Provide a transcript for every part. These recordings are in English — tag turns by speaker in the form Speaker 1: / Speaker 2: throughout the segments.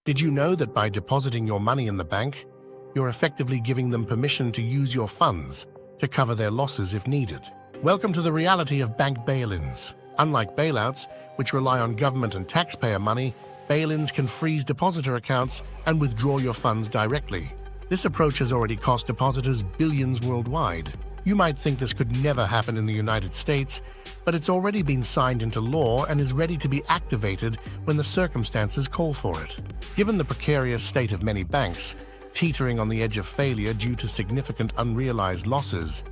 Speaker 1: Did you know that by depositing your money in the bank, you're effectively giving them permission to use your funds to cover their losses if needed? Welcome to the reality of bank bail-ins. Unlike bailouts, which rely on government and taxpayer money, bail-ins can freeze depositor accounts and withdraw your funds directly. This approach has already cost depositors billions worldwide. You might think this could never happen in the United States, but it's already been signed into law and is ready to be activated when the circumstances call for it. Given the precarious state of many banks, teetering on the edge of failure due to significant unrealized losses,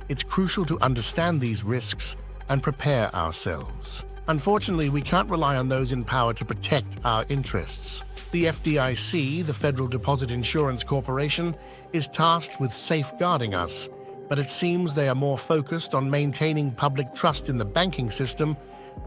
Speaker 1: it's crucial to understand these risks and prepare ourselves. Unfortunately, we can't rely on those in power to protect our interests. The FDIC, the Federal Deposit Insurance Corporation, is tasked with safeguarding us, but it seems they are more focused on maintaining public trust in the banking system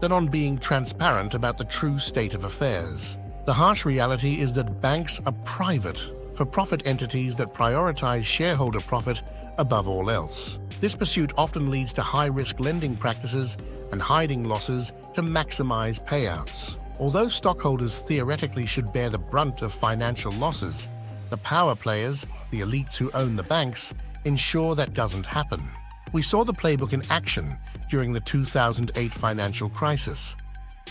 Speaker 1: than on being transparent about the true state of affairs. The harsh reality is that banks are private, for-profit entities that prioritize shareholder profit above all else. This pursuit often leads to high-risk lending practices and hiding losses to maximize payouts. Although stockholders theoretically should bear the brunt of financial losses, the power players, the elites who own the banks, ensure that doesn't happen. We saw the playbook in action during the 2008 financial crisis.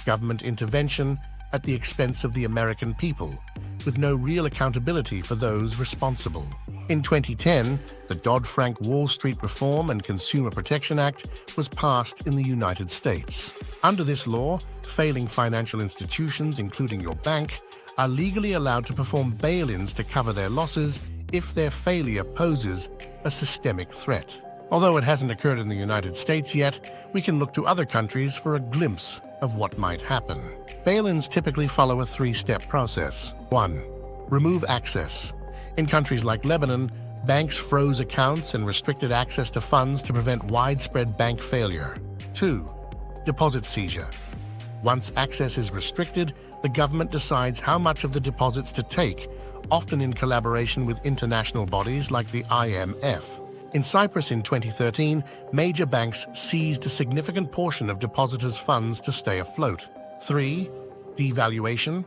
Speaker 1: Government intervention at the expense of the American people, with no real accountability for those responsible. In 2010, the Dodd-Frank Wall Street Reform and Consumer Protection Act was passed in the United States. Under this law, failing financial institutions, including your bank, are legally allowed to perform bail-ins to cover their losses if their failure poses a systemic threat. Although it hasn't occurred in the United States yet, we can look to other countries for a glimpse of what might happen. Bail-ins typically follow a three-step process. 1. Remove access. In countries like Lebanon, banks froze accounts and restricted access to funds to prevent widespread bank failure. 2. Deposit seizure. Once access is restricted, the government decides how much of the deposits to take, often in collaboration with international bodies like the IMF. In Cyprus in 2013, major banks seized a significant portion of depositors' funds to stay afloat. 3. Devaluation.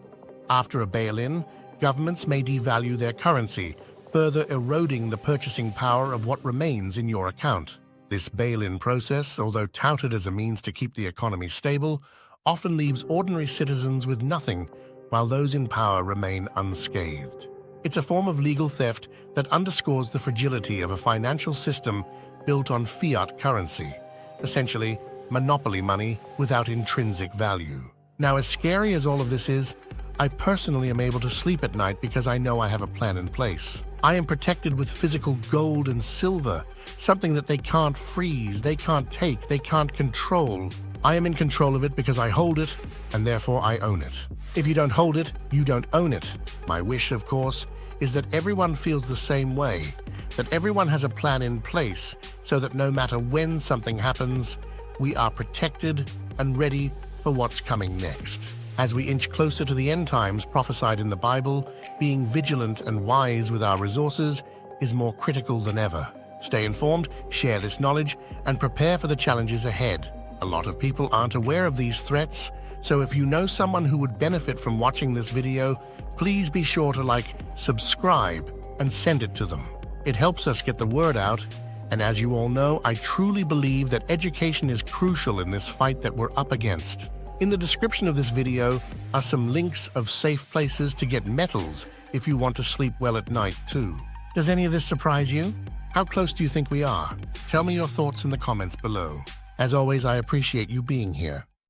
Speaker 1: After a bail-in, governments may devalue their currency, further eroding the purchasing power of what remains in your account. This bail-in process, although touted as a means to keep the economy stable, often leaves ordinary citizens with nothing, while those in power remain unscathed. It's a form of legal theft that underscores the fragility of a financial system built on fiat currency, essentially monopoly money without intrinsic value. Now, as scary as all of this is, I personally am able to sleep at night because I know I have a plan in place. I am protected with physical gold and silver, something that they can't freeze, they can't take, they can't control. I am in control of it because I hold it, and therefore I own it. If you don't hold it, you don't own it. My wish, of course, is that everyone feels the same way, that everyone has a plan in place so that no matter when something happens, we are protected and ready for what's coming next. As we inch closer to the end times prophesied in the Bible, being vigilant and wise with our resources is more critical than ever. Stay informed, share this knowledge, and prepare for the challenges ahead. A lot of people aren't aware of these threats, so if you know someone who would benefit from watching this video, please be sure to like, subscribe, and send it to them. It helps us get the word out, and as you all know, I truly believe that education is crucial in this fight that we're up against. In the description of this video are some links of safe places to get metals if you want to sleep well at night too. Does any of this surprise you? How close do you think we are? Tell me your thoughts in the comments below. As always, I appreciate you being here.